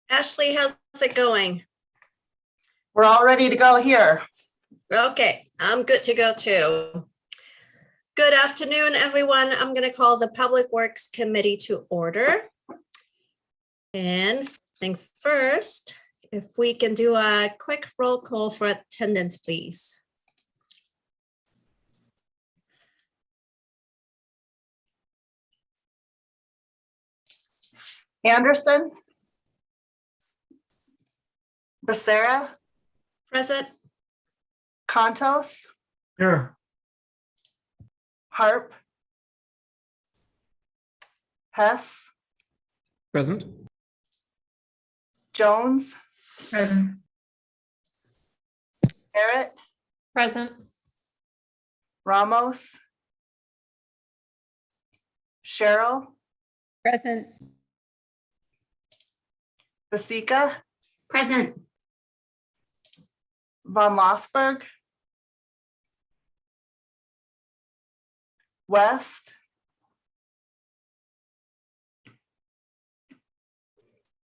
Ashley, how's it going? We're all ready to go here. Okay, I'm good to go too. Good afternoon, everyone. I'm going to call the Public Works Committee to order. And things first, if we can do a quick roll call for attendance, please. Anderson, Becerra, Present. Contos, Here. Harp, Hess, Present. Jones, Present. Barrett, Present. Ramos, Cheryl, Present. Basika, Present. Von Lossberg, West,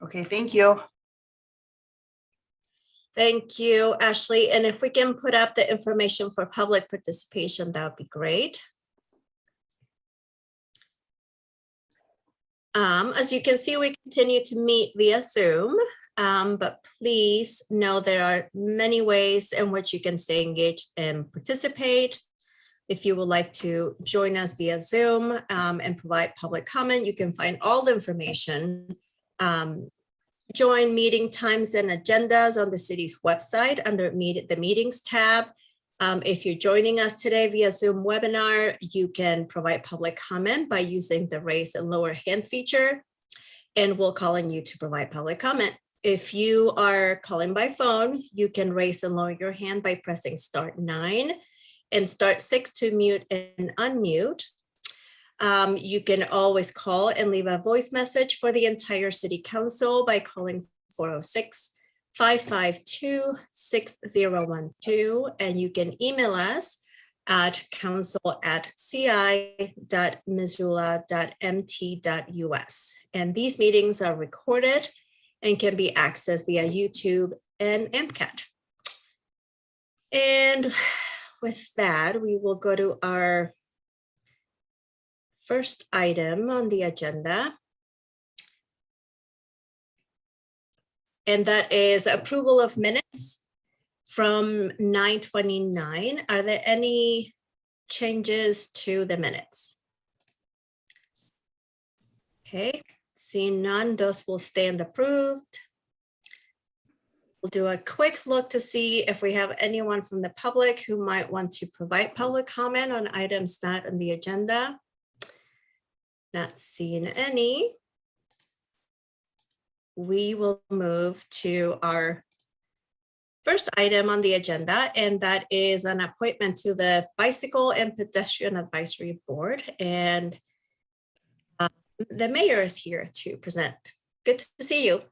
okay, thank you. Thank you, Ashley. And if we can put up the information for public participation, that would be great. As you can see, we continue to meet via Zoom, but please know there are many ways in which you can stay engaged and participate. If you would like to join us via Zoom and provide public comment, you can find all the information. Join meeting times and agendas on the city's website under the meetings tab. If you're joining us today via Zoom webinar, you can provide public comment by using the raise and lower hand feature, and we'll call on you to provide public comment. If you are calling by phone, you can raise and lower your hand by pressing *9 and *6 to mute and unmute. You can always call and leave a voice message for the entire City Council by calling 406-552-6012, and you can email us at council@ci.missoula.mt.us. And these meetings are recorded and can be accessed via YouTube and MCAT. And with that, we will go to our first item on the agenda, and that is approval of minutes from 9/29. Are there any changes to the minutes? Okay, seeing none, those will stand approved. We'll do a quick look to see if we have anyone from the public who might want to provide public comment on items not on the agenda. Not seeing any. We will move to our first item on the agenda, and that is an appointment to the Bicycle and Pedestrian Advisory Board. And the mayor is here to present. Good to see you.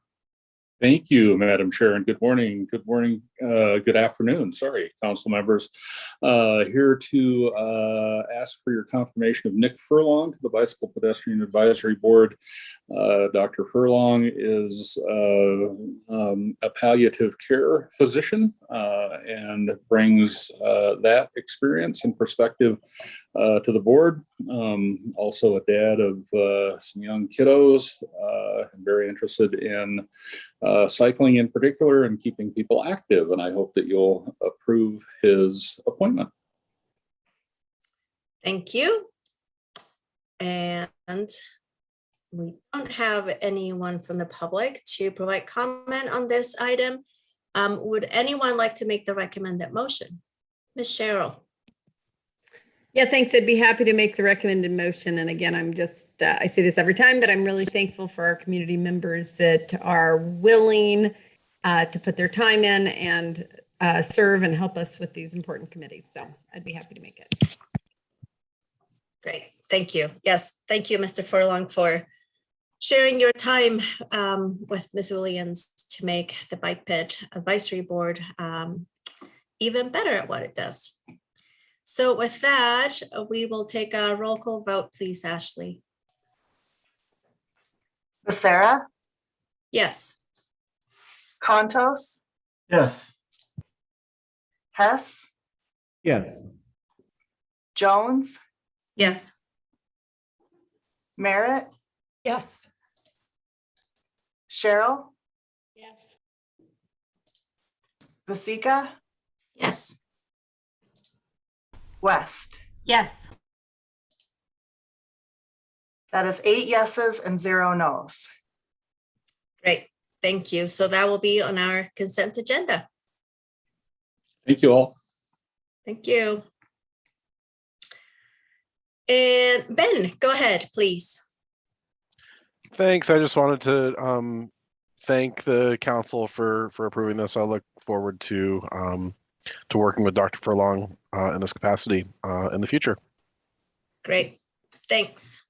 Thank you, Madam Chair, and good morning. Good morning, good afternoon. Sorry, council members. Here to ask for your confirmation of Nick Furlong to the Bicycle Pedestrian Advisory Board. Dr. Furlong is a palliative care physician and brings that experience and perspective to the board. Also a dad of some young kiddos, and very interested in cycling in particular and keeping people active. And I hope that you'll approve his appointment. Thank you. And we don't have anyone from the public to provide comment on this item. Would anyone like to make the recommended motion? Ms. Cheryl. Yeah, thanks. I'd be happy to make the recommended motion. And again, I'm just, I say this every time, but I'm really thankful for our community members that are willing to put their time in and serve and help us with these important committees. So I'd be happy to make it. Great, thank you. Yes, thank you, Mr. Furlong, for sharing your time with Missoulians to make the Bike Ped Advisory Board even better at what it does. So with that, we will take a roll call vote, please, Ashley. Becerra, Yes. Contos, Yes. Hess, Yes. Jones, Yes. Merritt, Yes. Cheryl, Yes. Vasika, Yes. West. Yes. That is 8 yeses and 0 nos. Great. Thank you. So that will be on our consent agenda. Thank you all. Thank you. And Ben, go ahead, please. Thanks. I just wanted to thank the council for approving this. I look forward to working with Dr. Furlong in this capacity in the future. Great. Thanks.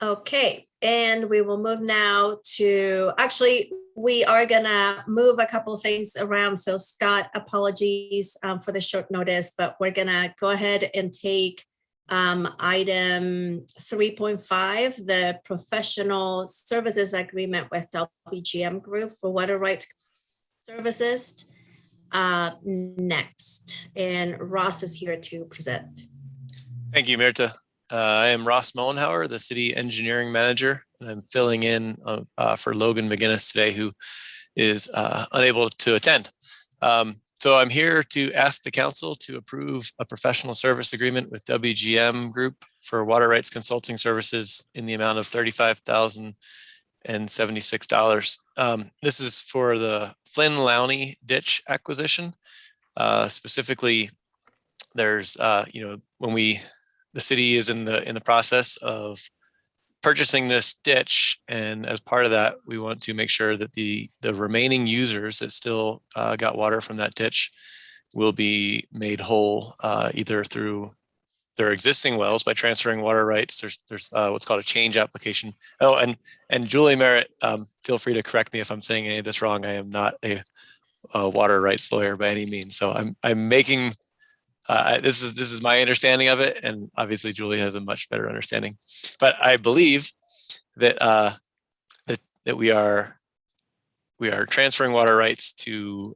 Okay, and we will move now to, actually, we are gonna move a couple of things around. So Scott, apologies for the short notice, but we're gonna go ahead and take item 3.5, the professional services agreement with WGM Group for water rights services next. And Ross is here to present. Thank you, Mirta. I am Ross Mullenhauer, the City Engineering Manager, and I'm filling in for Logan McGinnis today, who is unable to attend. So I'm here to ask the council to approve a professional service agreement with WGM Group for water rights consulting services in the amount of $35,076. This is for the Flynn Lowney ditch acquisition. Specifically, there's when the city is in the process of purchasing this ditch, and as part of that, we want to make sure that the remaining users that still got water from that ditch will be made whole either through their existing wells by transferring water rights. There's what's called a change application. Oh, and Julie Merritt, feel free to correct me if I'm saying any of this wrong. I am not a water rights lawyer by any means, so I'm making. This is my understanding of it, and obviously Julie has a much better understanding. But I believe that that we are transferring water rights to.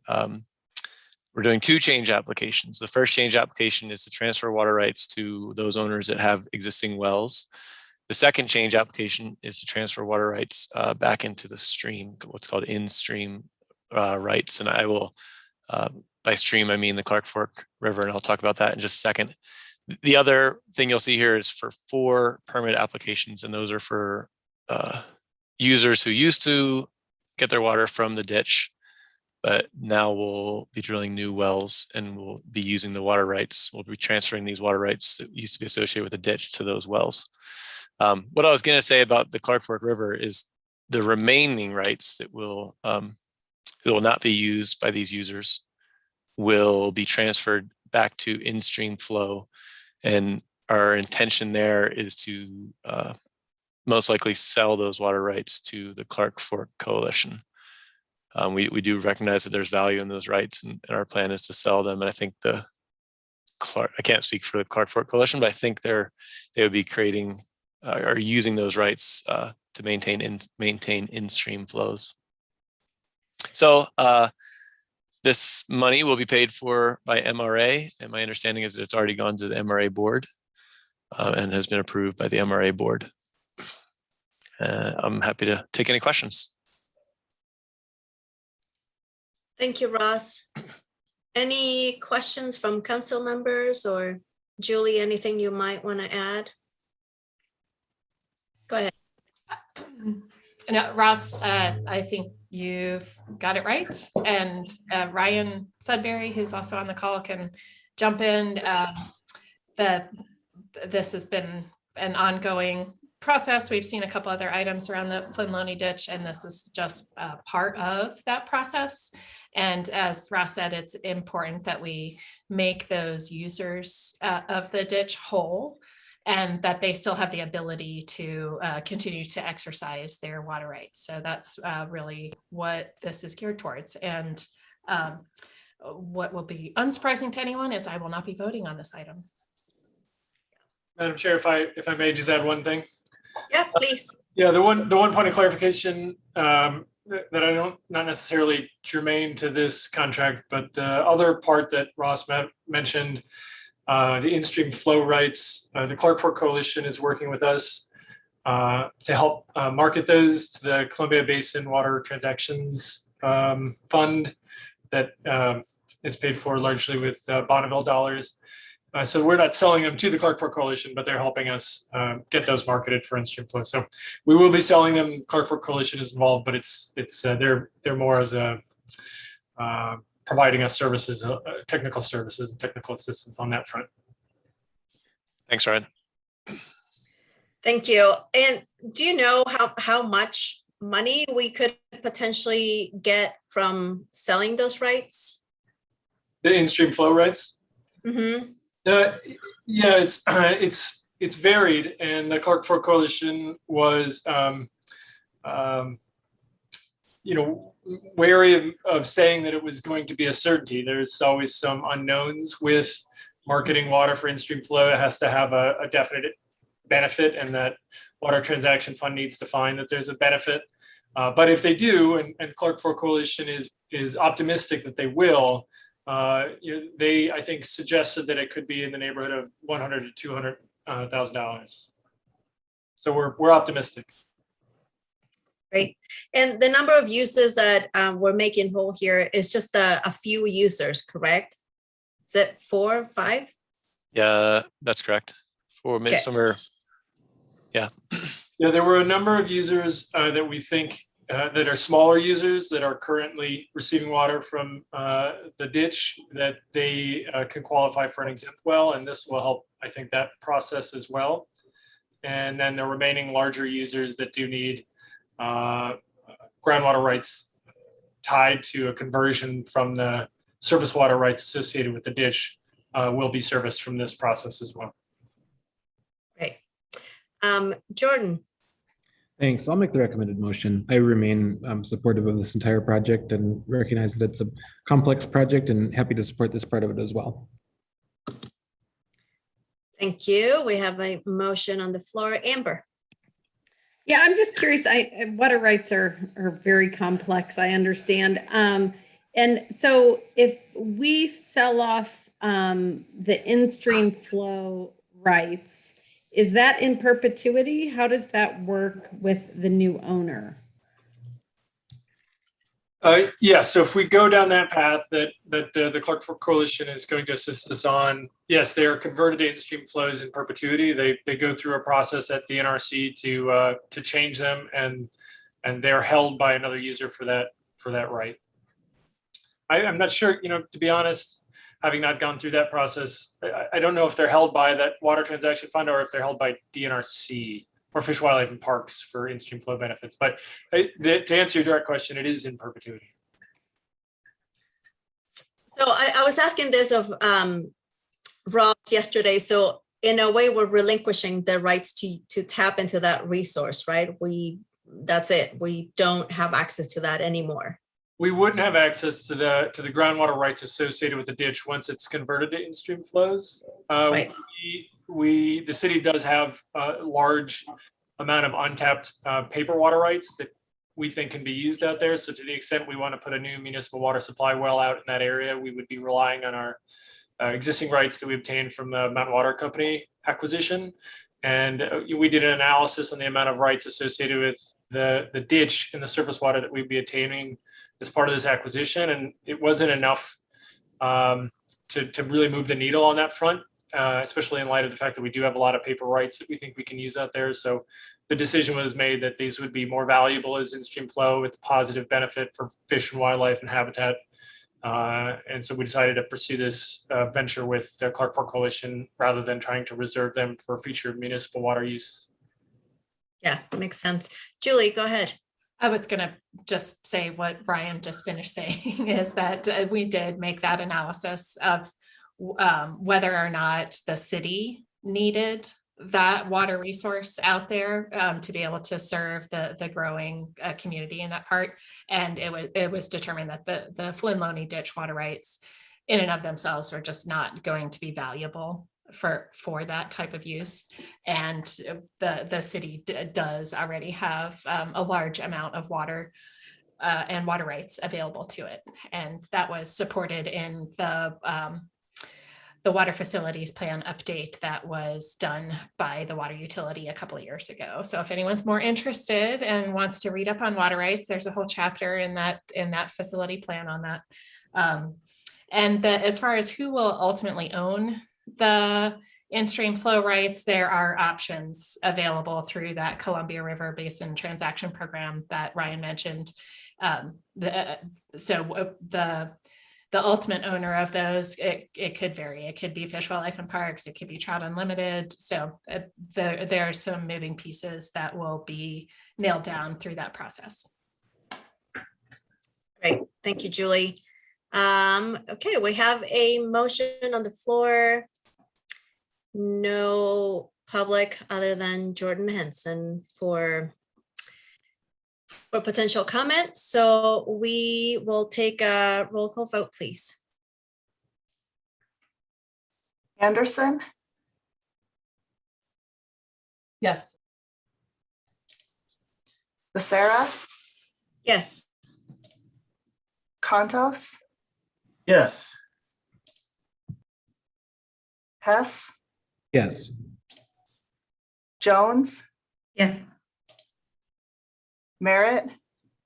We're doing 2 change applications. The first change application is to transfer water rights to those owners that have existing wells. The second change application is to transfer water rights back into the stream, what's called in-stream rights, and I will. By stream, I mean the Clark Fork River, and I'll talk about that in just a second. The other thing you'll see here is for 4 permit applications, and those are for users who used to get their water from the ditch, but now we'll be drilling new wells and we'll be using the water rights. We'll be transferring these water rights that used to be associated with the ditch to those wells. What I was going to say about the Clark Fork River is the remaining rights that will not be used by these users will be transferred back to in-stream flow. And our intention there is to most likely sell those water rights to the Clark Fork Coalition. We do recognize that there's value in those rights, and our plan is to sell them. And I think I can't speak for the Clark Fork Coalition, but I think they would be creating or using those rights to maintain in-stream flows. So this money will be paid for by MRA, and my understanding is that it's already gone to the MRA board and has been approved by the MRA board. I'm happy to take any questions. Thank you, Ross. Any questions from council members, or Julie, anything you might want to add? Go ahead. No, Ross, I think you've got it right. And Ryan Sudbury, who's also on the call, can jump in. This has been an ongoing process. We've seen a couple other items around the Flynn Lowney ditch, and this is just part of that process. And as Ross said, it's important that we make those users of the ditch whole, and that they still have the ability to continue to exercise their water rights. So that's really what this is geared towards. And what will be unsurprising to anyone is I will not be voting on this item. Madam Chair, if I may just add one thing. Yeah, please. Yeah, the one point of clarification, that I don't, not necessarily germane to this contract, but the other part that Ross mentioned, the in-stream flow rights, the Clark Fork Coalition is working with us to help market those to the Columbia Basin Water Transactions Fund that is paid for largely with Bonneville dollars. So we're not selling them to the Clark Fork Coalition, but they're helping us get those marketed for in-stream flow. So we will be selling them. Clark Fork Coalition is involved, but they're more as a providing us services, technical services, and technical assistance on that front. Thanks, Ryan. Thank you. And do you know how much money we could potentially get from selling those rights? The in-stream flow rights. Mm-hmm. Yeah, it's varied, and the Clark Fork Coalition was, wary of saying that it was going to be a certainty. There's always some unknowns with marketing water for in-stream flow. It has to have a definite benefit, and that Water Transaction Fund needs to find that there's a benefit. But if they do, and Clark Fork Coalition is optimistic that they will, they, I think, suggested that it could be in the neighborhood of $100,000 to $200,000. So we're optimistic. Great. And the number of uses that we're making whole here is just a few users, correct? Is it 4 or 5? Yeah, that's correct. For maybe Okay. somewhere. Yeah. Yeah, there were a number of users that we think that are smaller users that are currently receiving water from the ditch that they can qualify for an exempt well, and this will help, I think, that process as well. And then the remaining larger users that do need groundwater rights tied to a conversion from the surface water rights associated with the ditch will be serviced from this process as well. Great. Jordan. Thanks. I'll make the recommended motion. I remain supportive of this entire project and recognize that it's a complex project and happy to support this part of it as well. Thank you. We have a motion on the floor. Amber. Yeah, I'm just curious. Water rights are very complex, I understand. And so if we sell off the in-stream flow rights, is that in perpetuity? How does that work with the new owner? Yeah, so if we go down that path that the Clark Fork Coalition is going to assist us on, yes, they are converted to in-stream flows in perpetuity. They go through a process at the NRC to change them, and they're held by another user for that right. I'm not sure, to be honest, having not gone through that process, I don't know if they're held by that Water Transaction Fund or if they're held by DNRC or Fish, Wildlife, and Parks for in-stream flow benefits. But to answer your direct question, it is in perpetuity. So I was asking this of Ross yesterday. So in a way, we're relinquishing the rights to tap into that resource, right? That's it. We don't have access to that anymore. We wouldn't have access to the groundwater rights associated with the ditch once it's converted to in-stream flows. Right. The city does have a large amount of untapped paper water rights that we think can be used out there. So to the extent we want to put a new municipal water supply well out in that area, we would be relying on our existing rights that we obtained from the Mountain Water Company acquisition. And we did an analysis on the amount of rights associated with the ditch and the surface water that we'd be attaining as part of this acquisition. And it wasn't enough to really move the needle on that front, especially in light of the fact that we do have a lot of paper rights that we think we can use out there. So the decision was made that these would be more valuable as in-stream flow with positive benefit for fish and wildlife and habitat. And so we decided to pursue this venture with the Clark Fork Coalition rather than trying to reserve them for future municipal water use. Yeah, makes sense. Julie, go ahead. I was going to just say what Brian just finished saying is that we did make that analysis of whether or not the city needed that water resource out there to be able to serve the growing community in that part. And it was determined that the Flynn Loney ditch water rights in and of themselves were just not going to be valuable for that type of use. And the city does already have a large amount of water and water rights available to it. And that was supported in the water facilities plan update that was done by the water utility a couple of years ago. So if anyone's more interested and wants to read up on water rights, there's a whole chapter in that facility plan on that. And as far as who will ultimately own the in-stream flow rights, there are options available through that Columbia River Basin Transaction Program that Ryan mentioned. The ultimate owner of those, it could vary. It could be Fish, Wildlife and Parks. It could be Trout Unlimited. So there are some moving pieces that will be nailed down through that process. Great. Thank you, Julie. Okay, we have a motion on the floor. No public other than Jordan Henson for potential comments. So we will take a roll call vote, please. Anderson, Yes. Becerra, Yes. Contos, Yes. Hess, Yes. Jones, Yes. Merritt,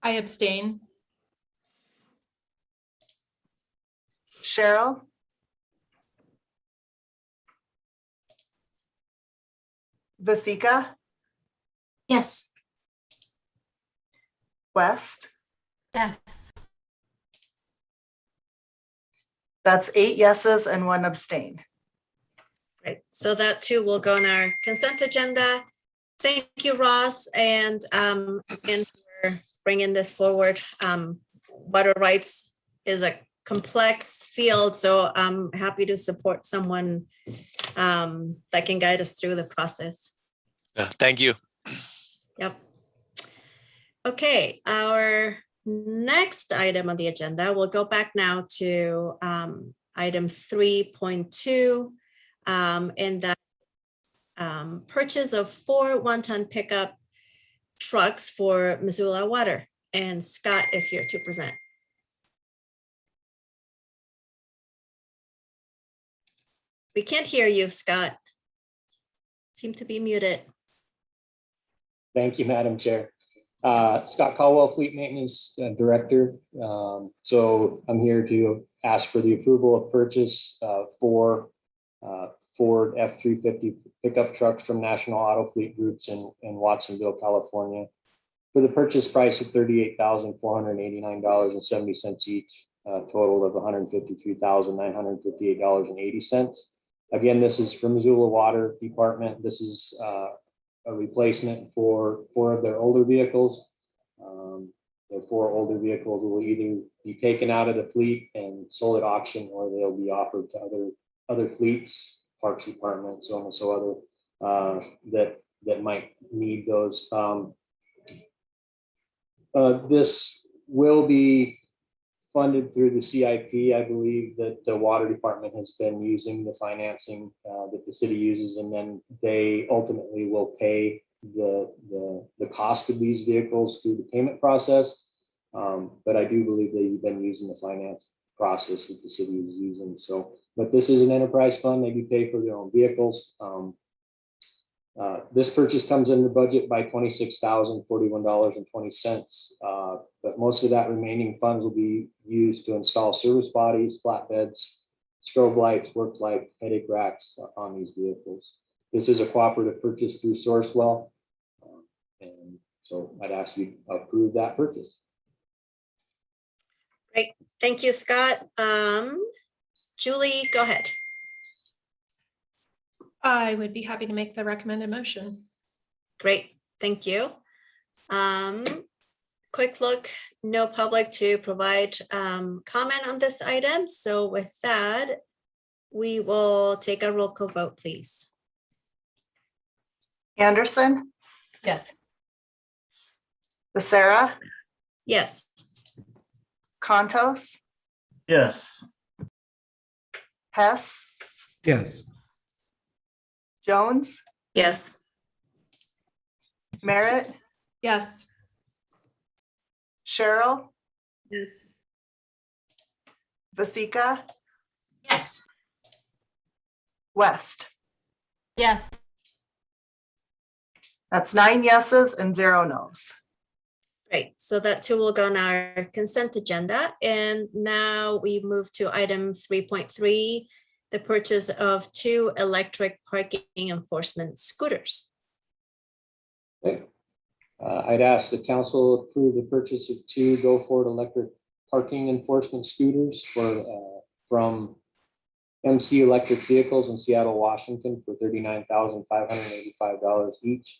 I abstain. Cheryl, Vasika, Yes. West. Yes. That's 8 yeses and 1 abstain. Great. So that too will go on our consent agenda. Thank you, Ross, and for bringing this forward. Water rights is a complex field, so I'm happy to support someone that can guide us through the process. Yeah, thank you. Yep. Okay, our next item on the agenda, we'll go back now to item 3.2, and that purchase of 4 one-ton pickup trucks for Missoula Water. And Scott is here to present. We can't hear you, Scott. Seem to be muted. Thank you, Madam Chair. Scott Caldwell, Fleet Maintenance Director. So I'm here to ask for the approval of purchase for Ford F-350 pickup trucks from National Auto Fleet Groups in Watsonville, California, for the purchase price of $38,489.70 each, a total of $153,958.80. Again, this is from Missoula Water Department. This is a replacement for 4 of their older vehicles. The 4 older vehicles will either be taken out of the fleet and sold at auction, or they'll be offered to other fleets, Parks Department, so on and so other that might need those. This will be funded through the CIP. I believe that the Water Department has been using the financing that the city uses, and then they ultimately will pay the cost of these vehicles through the payment process. But I do believe they've been using the finance process that the city is using. So, but this is an enterprise fund. They do pay for their own vehicles. This purchase comes in the budget by $26,041.20. But most of that remaining funds will be used to install service bodies, flatbeds, strobe lights, work lights, headache racks on these vehicles. This is a cooperative purchase through Sourcewell. And so I'd ask you to approve that purchase. Great. Thank you, Scott. Julie, go ahead. I would be happy to make the recommended motion. Great. Thank you. Quick look, no public to provide comment on this item. So with that, we will take a roll call vote, please. Anderson, Yes. Becerra, Yes. Contos, Yes. Hess, Yes. Jones, Yes. Merritt, Yes. Cheryl, Yes. Vasika, Yes. West. Yes. That's 9 yeses and 0 nos. Great, so that too will go on our consent agenda. And now we move to item 3.3, the purchase of 2 electric parking enforcement scooters. Okay. I'd ask the council approve the purchase of 2 Go Forward electric parking enforcement scooters from MC Electric Vehicles in Seattle, Washington for $39,585 each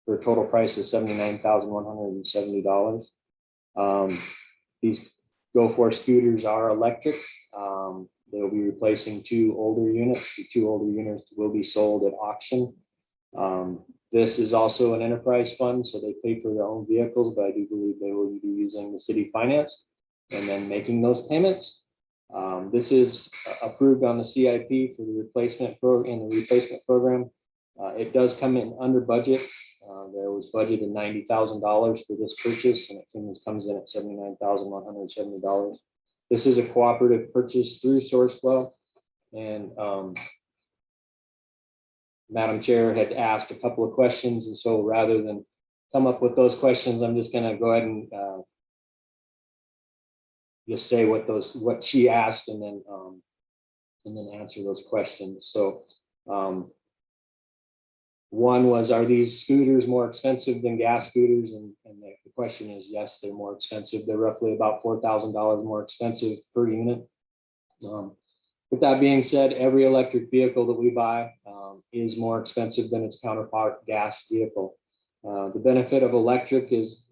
for a total price of $79,170. These Go Forward scooters are electric. They'll be replacing 2 older units. The 2 older units will be sold at auction. This is also an enterprise fund, so they pay for their own vehicles, but I do believe they will be using the city finance and then making those payments. This is approved on the CIP for the replacement program. It does come in under budget. There was budgeted $90,000 for this purchase, and it comes in at $79,170. This is a cooperative purchase through SourceFlow, and Madam Chair had asked a couple of questions, and so rather than come up with those questions, I'm just going to go ahead and just say what she asked, and then answer those questions. So one was, are these scooters more expensive than gas scooters? And the question is, yes, they're more expensive. They're roughly about $4,000 more expensive per unit. With that being said, every electric vehicle that we buy is more expensive than its counterpart gas vehicle. The benefit of electric is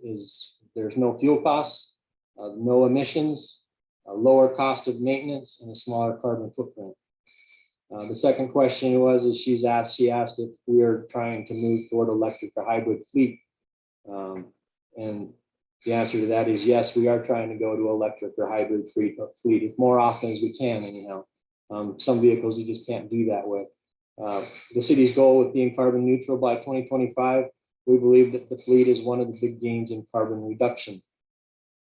there's no fuel costs, no emissions, a lower cost of maintenance, and a smaller carbon footprint. The second question she asked if we are trying to move toward electric or hybrid fleet. And the answer to that is yes, we are trying to go to electric or hybrid fleet as more often as we can anyhow. Some vehicles you just can't do that with. The city's goal with being carbon neutral by 2025, we believe that the fleet is one of the big gains in carbon reduction.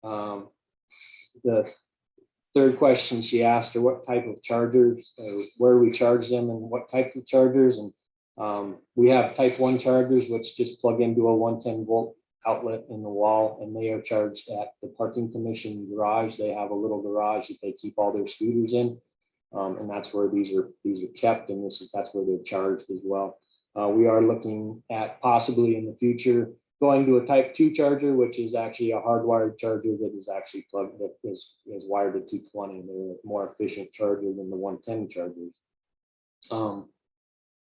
The third question she asked her what type of chargers, where we charge them and what type of chargers. And we have type 1 chargers, which just plug into a 110 volt outlet in the wall, and they are charged at the parking commission garage. They have a little garage that they keep all their scooters in. And that's where these are kept, and that's where they're charged as well. We are looking at possibly in the future going to a type 2 charger, which is actually a hardwired charger that is actually plugged, that is wired to 220. They're a more efficient charger than the 110 chargers.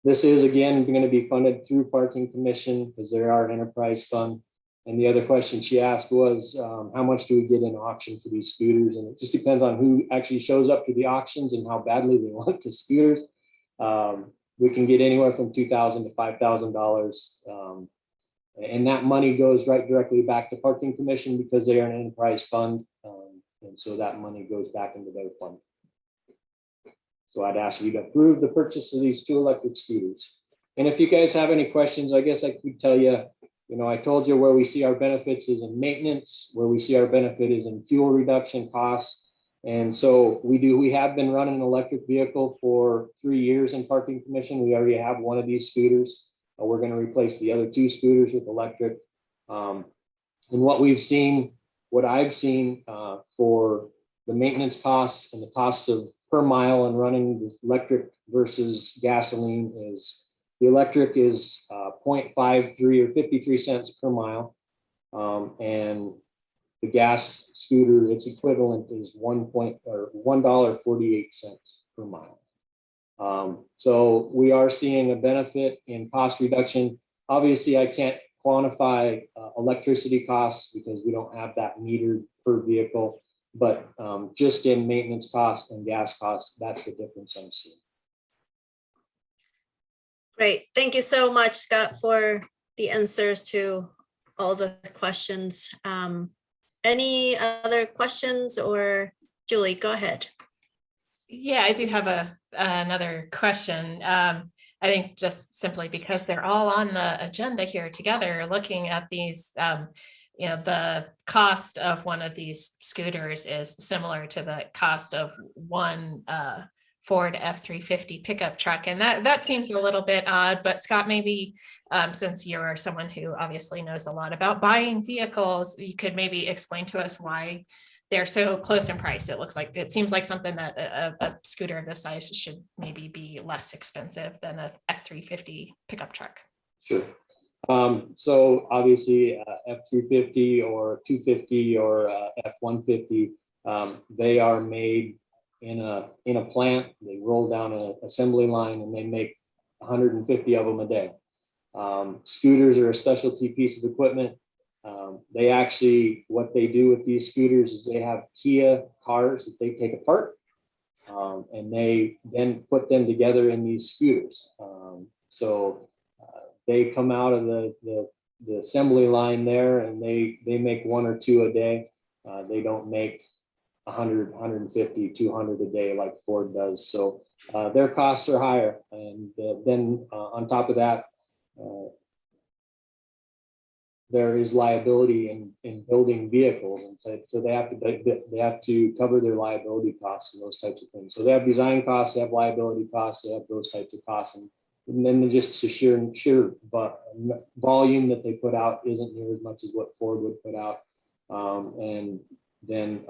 This is again going to be funded through Parking Commission because they are an enterprise fund. And the other question she asked was, how much do we get in auction for these scooters? And it just depends on who actually shows up to the auctions and how badly they want the scooters. We can get anywhere from $2,000 to $5,000. And that money goes right directly back to Parking Commission because they are an enterprise fund. And so that money goes back into their fund. So I'd ask you to approve the purchase of these 2 electric scooters. And if you guys have any questions, I guess I could tell you, I told you where we see our benefits is in maintenance, where we see our benefit is in fuel reduction costs. And so we have been running an electric vehicle for 3 years in Parking Commission. We already have one of these scooters. We're going to replace the other 2 scooters with electric. And what I've seen for the maintenance costs and the costs of per mile and running the electric versus gasoline is the electric is 0.53 or 53 cents per mile. And the gas scooter, its equivalent is $1.48 per mile. So we are seeing a benefit in cost reduction. Obviously, I can't quantify electricity costs because we don't have that metered per vehicle, but just in maintenance costs and gas costs, that's the difference I'm seeing. Great. Thank you so much, Scott, for the answers to all the questions. Any other questions, or Julie, go ahead. Yeah, I do have another question. I think just simply because they're all on the agenda here together, looking at these, the cost of one of these scooters is similar to the cost of one Ford F-350 pickup truck. And that seems a little bit odd, but Scott, maybe since you're someone who obviously knows a lot about buying vehicles, you could maybe explain to us why they're so close in price. It seems like something that a scooter of this size should maybe be less expensive than a F-350 pickup truck. Sure. So obviously F-350 or 250 or F-150, they are made in a plant. They roll down an assembly line and they make 150 of them a day. Scooters are a specialty piece of equipment. They actually, what they do with these scooters is they have Kia cars that they take apart, and they then put them together in these scooters. They come out of the assembly line there, and they make 1 or 2 a day. They don't make 100, 150, 200 a day like Ford does. So their costs are higher. And then on top of that, there is liability in building vehicles, and so they have to cover their liability costs and those types of things. So they have design costs, they have liability costs, they have those types of costs, and then just the sheer volume that they put out isn't near as much as what Ford would put out, and then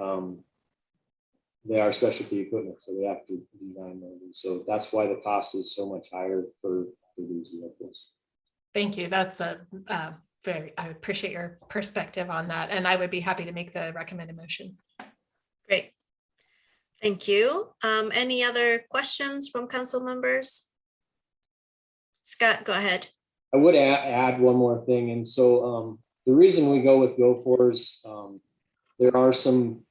they are specialty equipment, so they have to design those. So that's why the cost is so much higher for these vehicles. Thank you. That's I appreciate your perspective on that, and I would be happy to make the recommended motion. Great. Thank you. Any other questions from council members? Scott, go ahead. I would add one more thing. And so the reason we go with GoFors, there are some,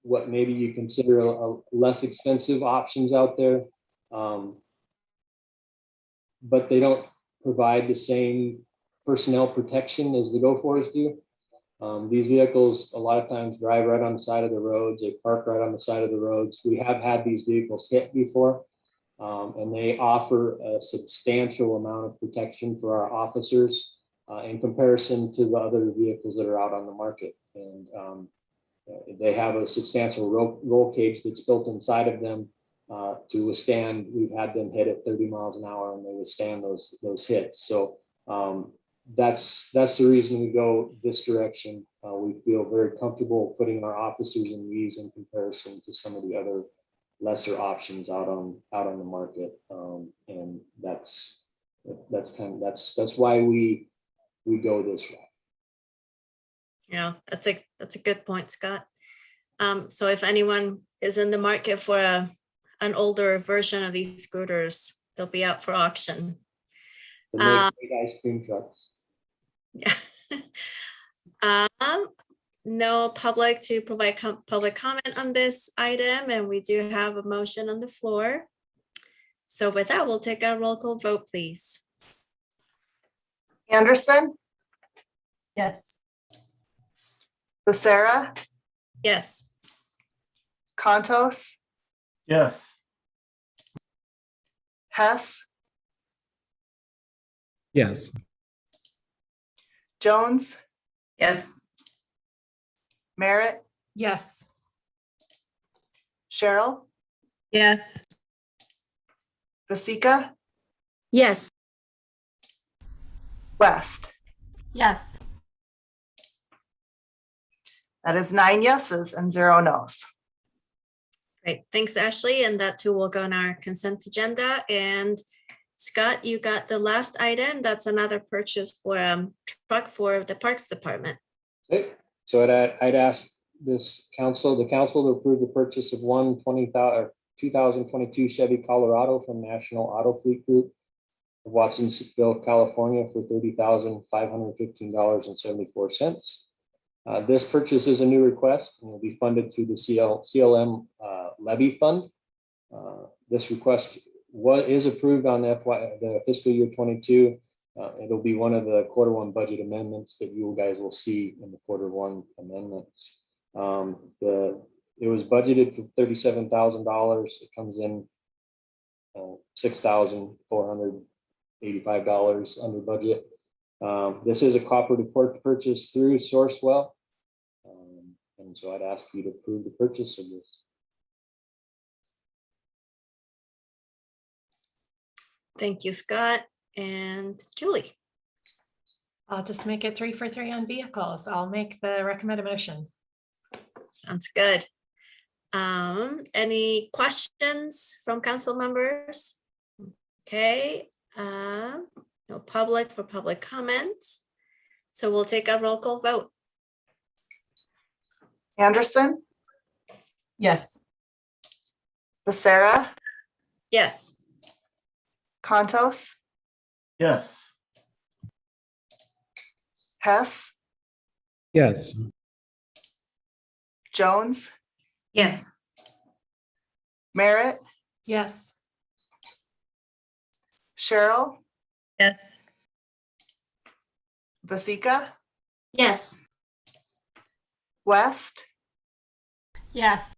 what maybe you consider a less expensive options out there, but they don't provide the same personnel protection as the GoFors do. These vehicles a lot of times drive right on the side of the roads. They park right on the side of the roads. We have had these vehicles hit before, and they offer a substantial amount of protection for our officers in comparison to the other vehicles that are out on the market. And they have a substantial roll cage that's built inside of them to withstand. We've had them hit at 30 miles an hour, and they withstand those hits. So that's the reason we go this direction. We feel very comfortable putting our officers in these in comparison to some of the other lesser options out on the market, and that's why we go this route. Yeah, that's a good point, Scott. So if anyone is in the market for an older version of these scooters, they'll be out for auction. They make big ice cream trucks. Yeah. No public to provide public comment on this item, and we do have a motion on the floor. So with that, we'll take a roll call vote, please. Anderson, Yes. Becerra, Yes. Contos, Yes. Hess, Yes. Jones, Yes. Merritt, Yes. Cheryl, Yes. Vasika, Yes. West. Yes. That is 9 yeses and 0 nos. Great. Thanks, Ashley. And that too will go on our consent agenda. And Scott, you got the last item. That's another purchase for a truck for the Parks Department. Okay. So I'd ask the council to approve the purchase of 2022 Chevy Colorado from National Auto Fleet Group of Watsonville, California for $30,515.74. This purchase is a new request and will be funded through the CLM levy fund. This request is approved on the fiscal year 22. It'll be one of the Q1 budget amendments that you guys will see in the Q1 amendments. It was budgeted for $37,000. It comes in $6,485 under budget. This is a cooperative purchase through Sourcewell. And so I'd ask you to approve the purchase of this. Thank you, Scott. And Julie. I'll just make it 3 for 3 on vehicles. I'll make the recommended motion. Sounds good. Any questions from council members? Okay, no public for public comments. So we'll take a roll call vote. Anderson, Yes. Becerra, Yes. Contos, Yes. Hess, Yes. Jones, Yes. Merritt, Yes. Cheryl, Yes. Vasika, Yes. West. Yes.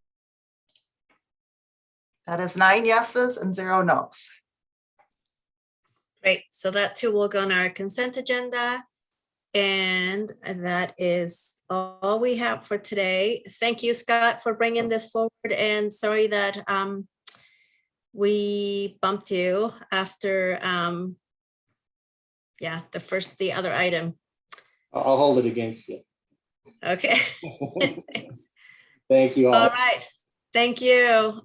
That is 9 yeses and 0 nos. Great. So that too will go on our consent agenda. And that is all we have for today. Thank you, Scott, for bringing this forward. And sorry that we bumped you after the other item. I'll hold it against you. Okay. Thanks. Thank you all. All right. Thank you.